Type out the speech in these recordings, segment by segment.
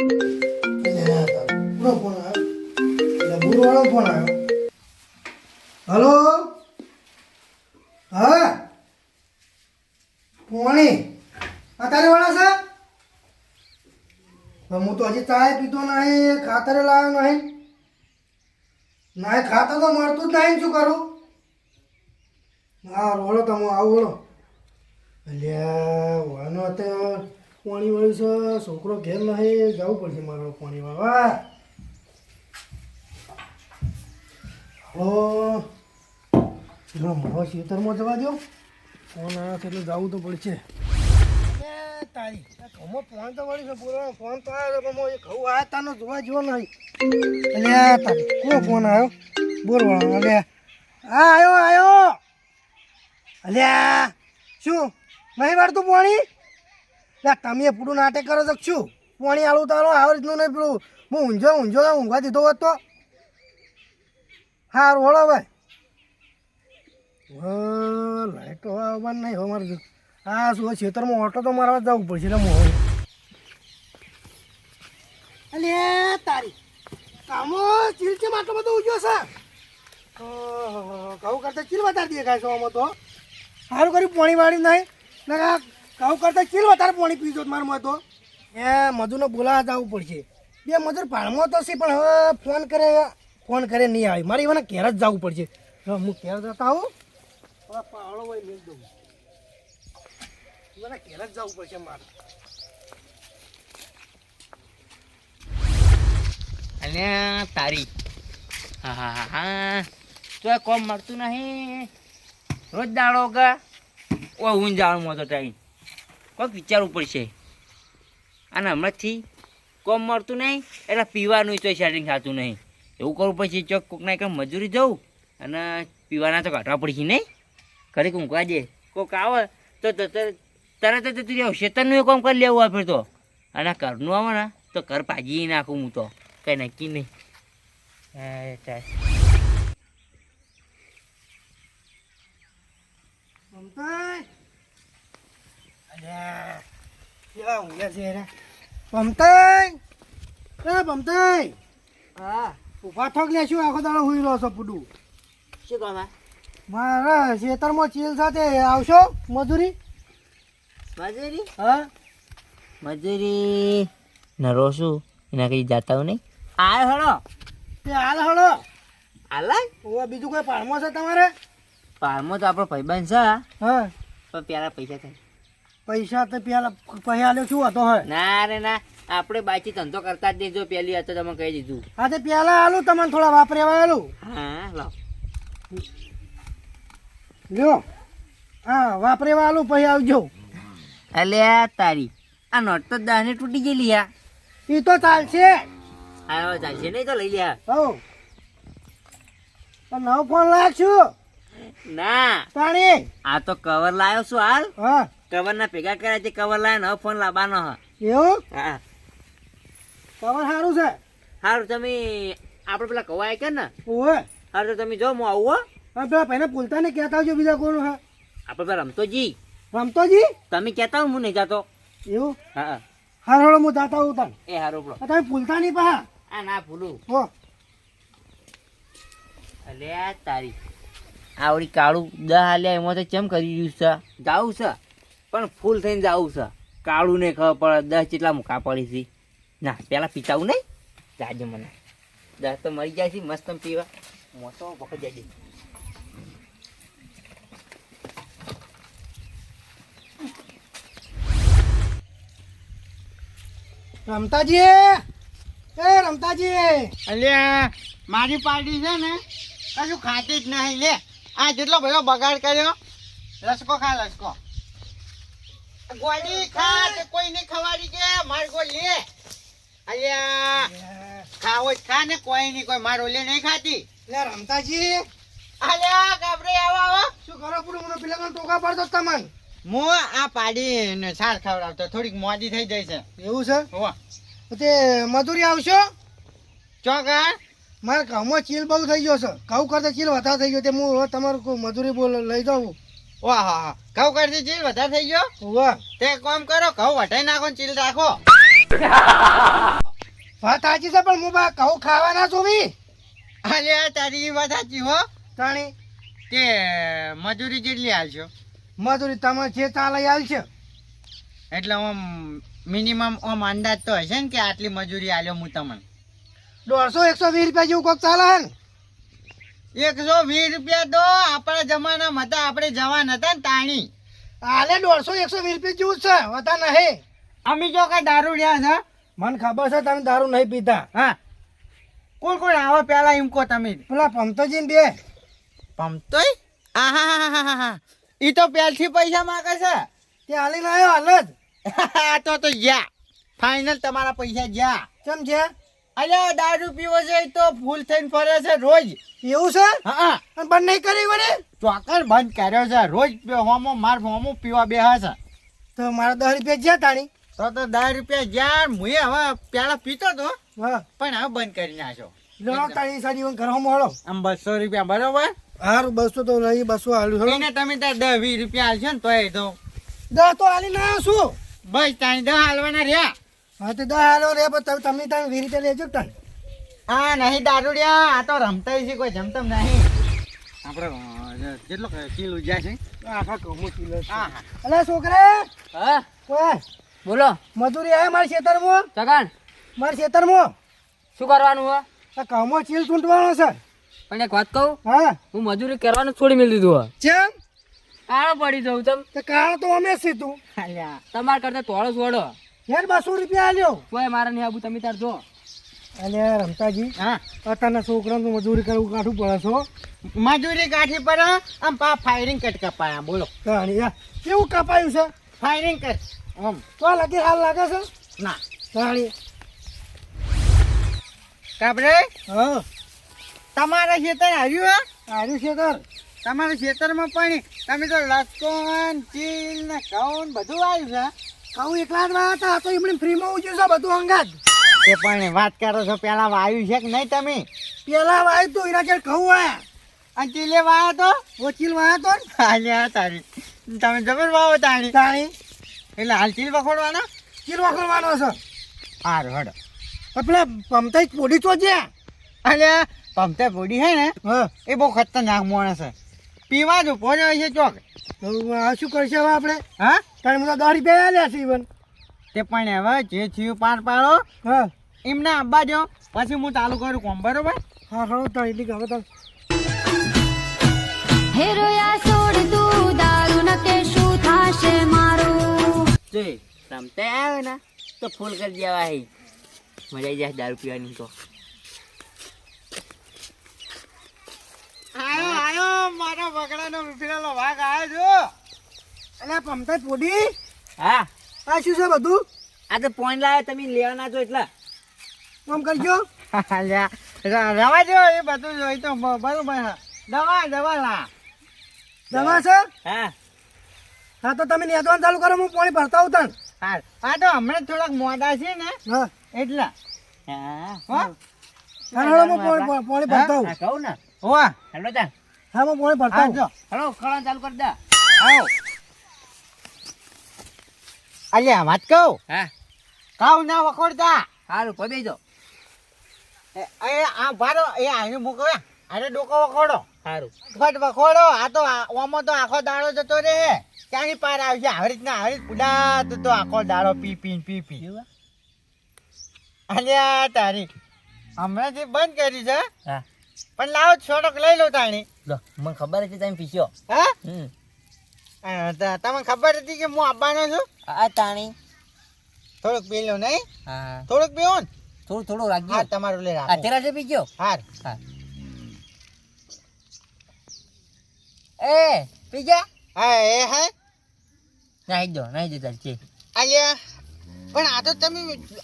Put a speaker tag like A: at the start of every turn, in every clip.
A: પૂરો ફોન આવ્યો એટલે બુરવાળો ફોન આવ્યો. હલો હા પોણી અત્યારે વાળા છે. હું તો હજી ચાય પીતો નહીં, ખાતરે લાવ્યો નહીં. ના ખાતર તો મળતું જ નહીં. શું કરું? હા રોડો તમે આવો રોડો. અલ્યા વાનો અત્યારે પાણી વાળું છે. છોકરો ઘેર નહીં, જવું પડશે મારો પાણી વાળવા. હો મારો ખેતરમાં જવા દો. ફોન આવ્યો છે એટલે જવું તો પડશે. તારી ઘઉંમાં ફોન તો વળી છે. બોલો ફોન તો આવ્યો પણ એ ઘઉં આવ્યા તાનો જોવા જેવો નહીં. એટલે તારી કોનો ફોન આવ્યો? બોલ વળો. એટલે હા આવ્યો. અલ્યા શું નહીં વાળતું પાણી? એટલે તમે પૂરું નાટક કરો તો શું પાણી આલું તારો આવી રીતનું નહીં. પેલું હું ઊંઝો ઊંઘવા દીધો હોત તો સારું હળો ભાઈ. લાઈટ તો આવવાનું નહીં હવે મારે. હા શું ખેતરમાં ઓટો તો મારવા જવું પડશે. એટલે મોહ અલે તારી કામો ચીલચે માટલો બધો ઉજ્યો છે. ઘઉં કરતા ચીલ વધારે દેખાય છે આમાં તો. સારું કર્યું પાણી વાળી નહીં ને ઘઉં કરતા ચીલ વધારે પાણી પીજો મારામાં તો. એ મજૂરને બોલાવા જવું પડશે. બે મજૂર પાણમાં તો છે પણ હવે ફોન કરે નહીં આવે. મારે એવાના ઘેર જ જવું પડશે. હું ઘેર જતા આવું પાવડો ભાઈ મેળ દઉં. એવાના ઘેર જ જવું પડશે મારે.
B: અને તારી હા તો કોમ મળતું નહીં. રોજ દાડો ગા ઓ ઊંઝ જવાનું તો ટાઈમ કોઈક વિચારવું પડશે. અને હમણાંથી કોમ મળતું નહીં એટલે પીવાનું તો સેટિંગ થતું નહીં. એવું કરવું પડશે. ચોક કોકના એક મજૂરી જવું અને પીવાના તો કાઢવા પડશે નહીં. ઘરે ઊંઘવા દે કોક આવે તો તરત જ તું રહેવું. શેતરનું કામ કરી લેવું આપે તો. અને ઘરનું આવે ને તો ઘર ભાજી નાખું હું તો. કંઈ નક્કી નહીં.
A: હા ઉભા ઠોક લે શું આખો દાડો હુઈ રહ્યો છો પુડું?
B: શું કામ?
A: મારા ખેતરમાં ચીલ સાથે આવશો મજૂરી?
B: મજૂરી?
A: હા
B: મજૂરી નરો શું એના કઈ જાતા હું નહીં. આ હળો
A: તે હાલ હળો.
B: હાલાય
A: ઓવા બીજું કોઈ પાળમાં છે તમારે?
B: પારમાં તો આપણો ભાઈબંધ છે.
A: હા
B: પણ પેલા પૈસા થાય.
A: પૈસા તો પેલા પૈસા લે શું હતો? હોય
B: ના રે ના આપણે બાકી ધંધો કરતા જ દેજો. પેલી હતો તમે કહી દીધું.
A: હા તે પેલા આલું તમને થોડા વાપરેવા આલું.
B: હા લાવ
A: લ્યો હા વાપરેવા આલું પછી આવજો.
B: અલ્યા તારી આ નોટ તો દાને તૂટી ગયેલી. આ
A: એ તો ચાલશે.
B: હા ચાલશે નહીં તો લઈ લ્યા.
A: હો નવો ફોન લાગશું
B: ના
A: પાણી.
B: આ તો કવર લાવ્યો છું હાલ.
A: હા
B: કવર ના ભેગા કર્યા છે. કવર લાવ્યો નવો ફોન લાવવાનો હ.
A: એવું
B: હા
A: તમારે સારું છે.
B: સારું તમે આપણે પેલા કવાય કે ને
A: ઓવે
B: સારું તો તમે જો હું આવું હો.
A: હા પેલા પહેલા ભૂલતા ને કહેતા આવજો બીજા કોણ હા
B: આપણે પેલા રમતોજી
A: રમતોજી
B: તમે કહેતા હું નહીં જાતો.
A: એવું
B: હા
A: હારો હું જાતા આવું તને.
B: એ હારું પેલો
A: તમે ભૂલતા નહીં પા.
B: આ ના ભૂલું.
A: હો
B: અલ્યા તારી આવડી કાળું દહ હાલ્યા એમાં તો કેમ કરી રહ્યું છે. જાવું છે પણ ફૂલ થઈને જાવું છે. કાળું ને ખબર પડે 10 જેટલા મુખા પડી છે. ના પેલા પીતાવું નહીં જાજે મને 10 તો મરી જાય છે મસ્ત પીવા. મોટો વખત જાજે.
A: રમતાજી એ રમતાજી.
C: અલ્યા મારી પાર્ટી છે ને કશું ખાતી જ નહીં. લે આ જેટલો બધો બગાડ કર્યો. લસકો ખા લસકો. ગોળી ખા તે કોઈ નહીં ખવાડી કે માર ગો લે. અલ્યા ખાવો જ ખા ને કોઈ નહીં. કોઈ મારો લે નહીં ખાતી.
A: લે રમતાજી
C: અલ્યા ગાબરે આવો.
A: શું કરો પૂરું મને પેલા મને ટોકા પાડતો તમને.
C: હું આ પાડી ને સાર ખવડાવતો. થોડીક મોડી થઈ જાય છે.
A: એવું છે
C: હોવા
A: તે મજૂરી આવશો?
C: ચોકા
A: મારે ઘઉંમાં ચીલ બહુ થઈ ગયો છે. ઘઉં કરતા ચીલ વધારે થઈ ગયો તે હું હવે તમારું કોઈ મજૂરી બોલ લઈ જાઉં.
C: વાહ હા હા ઘઉં કરતી ચીલ વધારે થઈ ગયો.
A: વાહ
C: તે કામ કરો ઘઉં વટાઈ નાખો ને ચીલ રાખો.
A: વાત સાચી છે પણ હું બા કહું ખાવાના જોવી
C: અલ્યા તારી વાત સાચી હો.
A: તાણી
C: તે મજૂરી કેટલી હાલશો?
A: મજૂરી તમે જે ચાલે હાલ છે
C: એટલે આમ મિનિમમ આમ અંદાજ તો હશે ને કે આટલી મજૂરી આલ્યો હું તમને?
A: 100-120 રૂપિયા જેવું કોક ચાલે હે ને
C: 120 રૂપિયા તો આપણા જમાનામાં હતા, આપણે જવાન હતા ને તાણી.
A: હાલે 100-120 રૂપિયા જેવું જ છે વતા નહીં.
C: અમે જો કઈ દારૂ રહ્યા છે.
A: મને ખબર છે તમે દારૂ નહીં પીતા.
C: હા, કોણ કોણ આવો પેલા એમ કહો તમે.
A: પેલા પમતોજી બે
C: પમતોય? આહાહાહાહા. ઈ તો પહેલથી પૈસા માંગે છે.
A: તે હાલીને આવ્યો હાલ જ
C: તો યા ફાઇનલ તમારા પૈસા જ્યાં.
A: ચમ છે
C: અલ્યા દારૂ પીવો છે ઈ તો ફૂલ થઈને ફરે છે રોજ.
A: એવું છે
C: હા,
A: અને બંધ નહીં કરી વળે
C: ચોક્કસ બંધ કર્યો છે. રોજ હોમો માર હોમો પીવા બેહે છે.
A: તો મારા 10 રૂપિયા જ્યાં તાણી
C: તો 10 રૂપિયા જ્યાં હું હવે પેલા પીતો તો
A: હા
C: પણ હવે બંધ કરી નાખ્યો.
A: લો તાણી સાડી ઘર મળો
C: આમ 200 રૂપિયા બરોબર.
A: હારું 200 તો લઈ 200 હાલ્યું
C: એને તમે ત્યાં 10-20 રૂપિયા હાલશો ને તોય તો
A: 10 તો હાલી ના શું
C: બસ તાણી 10 હાલવાના રહ્યા.
A: હા તો 10 હાલો રે પણ તમે તમે 20 રૂપિયા લેજો તાણી.
C: હા નહીં દારૂડિયા, આ તો રમતા છે કોઈ જમતમ નહીં. આપણે કેટલો કિલો જાય છે?
A: આખા કમો કિલો
C: હા હા.
A: અલે છોકરા
B: હા
A: કોઈ
B: બોલો
A: મજૂરી આવે મારા ખેતરમાં
B: ચકાન
A: મારા ખેતરમાં
B: શું કરવાનું હો?
A: આ કમો ચીલ ચૂંટવાનો છે.
B: પણ એક વાત કહું,
A: હા
B: હું મજૂરી કરવાનું છોડી મેલી દીધું
A: ચમ
B: કાળો પડી જવું તમ
A: તો કાળ તો અમે છે તું
C: અલ્યા
B: તમારા કરતા તોળો છોડો
A: યાર 200 રૂપિયા આલ્યો.
B: કોઈ મારા નહીં આબુ તમે તાર જો.
A: અલે રમતાજી
C: હા,
A: અત્યારના છોકરાને તો મજૂરી કરવું કાઠું પડે છો.
C: મજૂરી કાઠી પર આમ પા ફાયરિંગ કટ કપાયા. બોલો
A: તાણી યાર કેવું કપાયું છે
C: ફાયરિંગ કટ આમ
A: તો લાગે હાલ લાગે છે
C: ના
A: તાણી
C: કાબરે
A: હા
C: તમારા ખેતર આવ્યું?
A: આર્યું ખેતર
C: તમારા ખેતરમાં પણ તમે તો લસણ ચીલ ને ઘઉં ને બધું આવ્યું છે.
A: કહું એકલા જ વાયા હતા તો એમણે ફ્રીમાં ઉજ્યું છે બધું અંગાત.
C: એ પણ વાત કરો છો પેલા વાયુ છે કે નહીં તમે?
A: પેલા વાયું તું એના ઘેર ઘઉં વાયા
C: અને ચીલે વાયો તો
A: વકીલ વાયા તો ને.
C: હાલ્યા તારી તમે જબર વાવો તાણી.
A: તાણી
C: એટલે હાલ ચીલ વખોડવાના?
A: ચીલ વખોડવાનો છે.
C: હારું હડો.
A: પણ પેલા પમતાઈ પોડી તો જ્યાં
C: અલ્યા પમતે પોડી હે ને
A: હા
C: એ બહુ ખતરનાક માણસ છે. પીવા જ ઉભો રહ્યો છે ચોક.
A: તો આ શું કરશે હવે આપણે?
C: હા,
A: તાણી મને 10 રૂપિયા આલ્યા છે ઈવન.
C: તે પણ હવે જે થયું પાર પાડો
A: હા
C: એમને આબા દો પછી હું ચાલુ કરું કોમ બરોબર.
A: હા ખરો તાણી એટલી હવે તો
D: હેરોયા છોડ તું દારૂ ન કે શું થાશે મારું.
B: જોઈ રમતા આવે ને તો ફૂલ કરી દેવા હે મજા આવી જાય દારૂ પીવાની તો.
C: આયો આયો મારા બગડાનો પેલો વાઘ આવ્યો
A: અલે પમતાઈ પોડી
B: હા
A: આ શું છે બધું
B: આ તો પોઈન્ટ લાવે તમે લેવાના છો એટલે
A: કામ કરજો.
C: જો. રવા દો એ બધું જોઈ તો બરોબર. દવા દવા લા.
A: દવા છે
B: હા
A: હા તો તમે નેદવાનું ચાલુ કરો હું પાણી ભરતા આવું તણ.
C: હા આ તો હમણાં થોડાક મોડા છે ને
A: હા
C: એટલે
B: હા
C: હો
A: હાલો હું પાણી ભરતા આવું.
B: હા કહું ને
C: હોવા
B: હેલો તા
A: હા હું પાણી ભરતા
C: હા
A: આવું.
C: જો
B: હેલો ખોળા ચાલુ કરી દે.
C: આવો. અલ્યા વાત કહું
B: હા
C: કાવ ના વખોડતા.
B: સારું પડી જો.
C: એ આ ભારો એ આને મૂકવે આને ડોકો વખોડો
B: સારું
C: ફટ વખોડો. આ તો ઓમાં તો આખો દાડો જતો રહે. ક્યાંની પાર આવશે આવી રીતના આવી રીત ઉડાત તો આખો દાડો પી પી પી. અલ્યા તારી હમણાંથી બંધ કરી છે
B: હા
C: પણ લાવો છોડોક લઈ લો તાણી.
B: લો મને ખબર હતી તમે પીસ્યો.
C: હા
B: હમ
C: તમને ખબર હતી કે હું આવવાનો છું?
B: આ તાણી
C: થોડુંક પી લો નહીં?
B: હા
C: થોડુંક પીવો ને?
B: થોડું થોડું
C: હા
B: રાખજો.
C: તમારું લઈ રાખો.
B: અત્યારે છે પીજો.
C: હાર
B: હા એ પીજા
C: હા એ હે
B: નાહી દો ચાલશે.
C: અલ્યા પણ આ તો તમે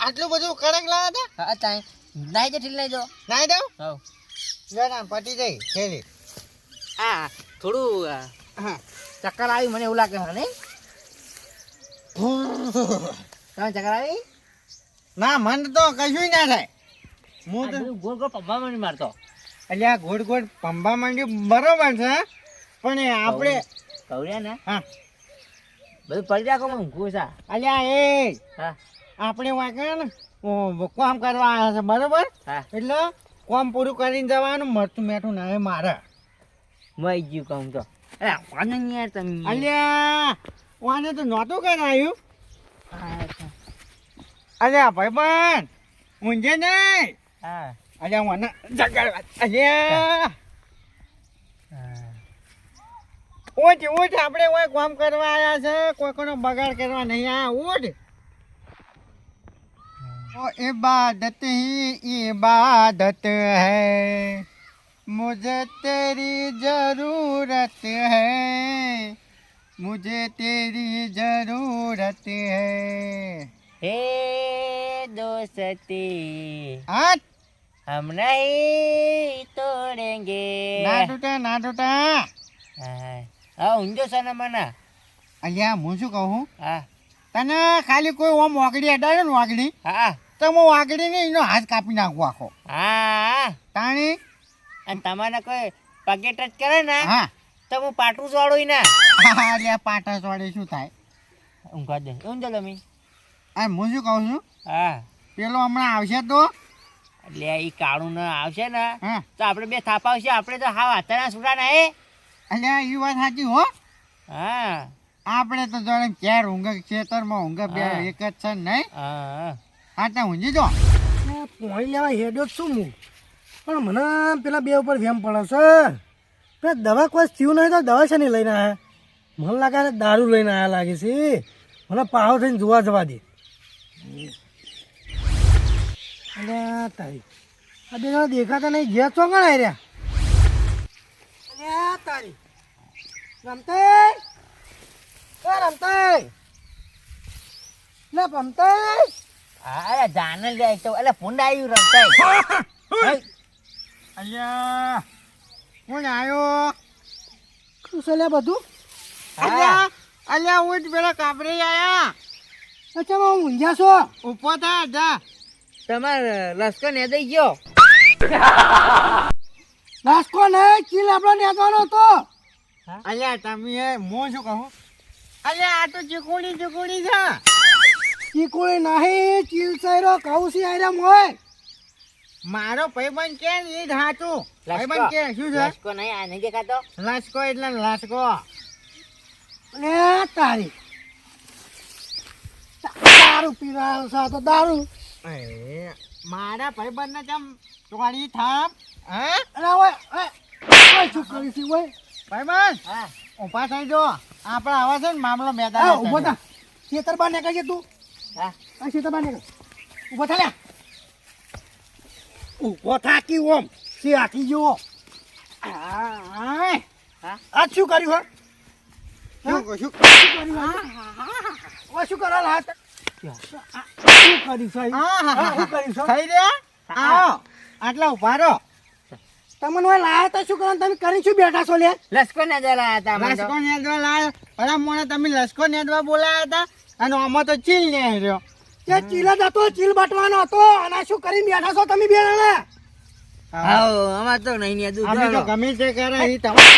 C: આટલું બધું કડક લાવ્યા હતા.
B: હા તાઈ નાહી દો ઠીક નાહી દો.
C: નાઈ દઉં
B: હવ
C: જરા પટી જઈ થેલી.
B: હા થોડું
C: હા
B: ચક્કર આવી મને એવું લાગે ને તમે ચક્કર આવી
C: ના મને તો કશું ના થાય. હું તો
B: ગોળ ગોળ પંપા મને મારતો.
C: અલ્યા ઘોડ ઘોડ પંબા માંડ્યું બરોબર છે પણ એ આપણે
B: કવર્યા ને
C: હા
B: બધું પડી રાખો ઊંઘું છે.
C: અલ્યા એ
B: હા
C: આપણે વાંકે ને કામ કરવા આવ્યા છે બરોબર
B: હા
C: એટલે કામ પૂરું કરીને જવાનું મરતું મેઠું ના મારે
B: મઈ ગયું કહું તો અરે વાંધો નહીં યાર તમે
C: અલ્યા વાને તો નહોતું કરાયું
B: હા
C: અલ્યા ભાઈબંધ ઊંઝે નહીં
B: હા
C: અલ્યા મને જગાડવા અલ્યા ઉઠ આપણે ઓય કામ કરવા આવ્યા છે કોઈ કોનો બગાડ કરવા નહીં આ ઉઠ ओ इबादत ही इबादत है मुझे तेरी जरूरत है मुझे तेरी जरूरत है
B: હે દોસ્તી
C: हाँ
B: हम नहीं तोड़ेंगे
C: ना टूटा
B: હા ઊંધો છે ને મને
C: અલ્યા હું શું કહું
B: હા
C: તને ખાલી કોઈ ઓમ વાગડી અડાડે ને વાગડી
B: હા
C: તો હું વાગડી ને એનો હાથ કાપી નાખું આખો
B: હા
C: તાણી
B: અને તમારે કોઈ પગે ટચ કરે ને
C: હા
B: તો હું પાટું જોડું ને
C: અલ્યા પાટા ચોડે શું થાય
B: ઊંઘા દે ઊંધો તમે
C: આ હું શું કહું છું
B: હા
C: પેલો હમણાં આવશે તો
B: એટલે એ કાળું ને આવશે ને
C: હા
B: તો આપણે બે થાપા આવશે આપણે તો હા વાતના સુડા ના હે
C: અલ્યા એ વાત સાચી હો
B: હા
C: આપણે તો જોડે ચાર ઊંઘ ખેતરમાં ઊંઘ બે
B: હા.
C: એક જ છે નહીં
B: હા
C: હા ત્યાં ઊંઘી જો
A: પોણી લેવા હેડ્યો જ છું હું પણ મને પેલા બે ઉપર વેમ પડે છે પેલા દવા કોઈ થયું નહીં તો દવા છે નહીં લઈને આવ્યા મને લાગે છે દારૂ લઈને આવ્યા લાગે છે મને પાહો થઈને જોવા જવા દે અને તારી આ બે જણા દેખાતા નહીં ગયા ચોકણ આવી રહ્યા અને તારી રમતાઈ રમતાઈ લે રમતાઈ
B: અરે જાને લે તો એટલે ફૂંડ આવ્યું રમતાય
C: અલ્યા કોણ આવ્યો
A: શું છે લે બધું
C: અલ્યા અલ્યા ઉઠ પેલા કાબરી આયા
A: અચ્છા હું ઊંઝા છો
C: ઉભો થા જા
B: તમારે લશ્કર ને દઈ ગયો
A: નાસ્કો નહીં ચીલ આપણો નેવાનો હતો
C: અલ્યા તમે હું શું કહું અલ્યા આ તો ચીકુડી છે
A: ચીકુડી નહીં ચીલ સૈરો કૌશી આયરામ હોય
C: મારો ભાઈબંધ કે ને એ જ હાચું ભાઈબંધ
B: લશ્કો
C: કે શું છે
B: લશ્કો નહીં આ નહીં દેખાતો
C: લાસકો એટલે લાસકો
A: અને તારી દારૂ પીવા છે તો દારૂ
C: એ, મારા ભાઈબંધ ને કેમ ચોરી થાપ હા
A: અરે ઓય શું કરીશું ઓય
C: ભાઈબંધ
B: હા
C: ઉભા થઈ જો આપણે આવા છે ને મામલો
A: હા
C: મેદાન
A: ઊભો થા ખેતર બહાર નીકળજે તું
B: હા
A: આ ખેતર બહાર નીકળ ઊભો થા લે ઊભો થા કી ઓમ સે આખી જો
C: હા
A: આ શું કર્યું હો
C: શું
A: શું કરો હાથ શું કર્યું સાહેબ
C: હા
A: શું કર્યું છો
C: થઈ રહ્યા આવો આટલા ઉભા રહો
A: તમને ઓય લાયા તો શું કરો તમે કરી શું બેઠા છો લે
B: લશ્કો ને જલા હતા અમે તો.
C: લસકો નેદવા લાયો પરા મોને તમે લસકો નેદવા બોલાયા હતા અને આમાં તો ચીલ ને રહ્યો
A: તે ચીલ જ હતો ચીલ બટવાનો હતો અને શું કરીને બેઠા છો તમે બે જણા
B: હાઉ અમાર તો નહીં ને દૂધ
C: અમે તો
B: વાળો.
C: ગમે તે કરે એ તમારે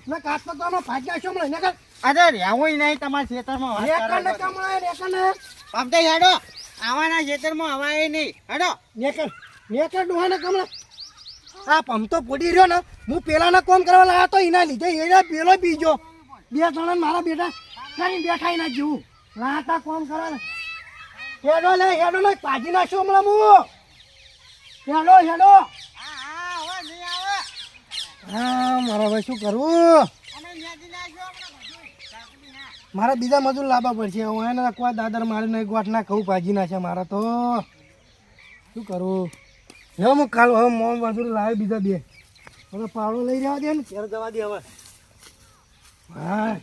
A: મેં કાચ તો અમે ભાજ નાખ્યો મળે ને
C: અરે રહેવું નહીં તમારા ખેતરમાં વાત કરો છો. આમ તો હેડો આવાના ખેતરમાં હવાય નહીં હેડો
A: આ પંપ તો પોડી રહ્યો ને હું પેલાના કોમ કરવા લાવ્યા તો એના લીધે એને પેલો બીજો બે જણા મારા બેટા કરીને બેઠા એના જેવું લાતા કોમ કરવા ને હેડો લે પાજી નાખ્યો હમણાં હું હેડો હા મારા ભાઈ શું કરવું મારા બીજા મજૂર લાવવા પડશે હું એને કોઈ દાદર મારે નહીં ગોઠ ના કહું ભાજી નાખે મારા તો શું કરું હવે હું કાલ હવે મોમ મજૂર લાવે બીજા બે હવે પાવડો લઈ જવા દે ને ઘેર જવા દે હવે હા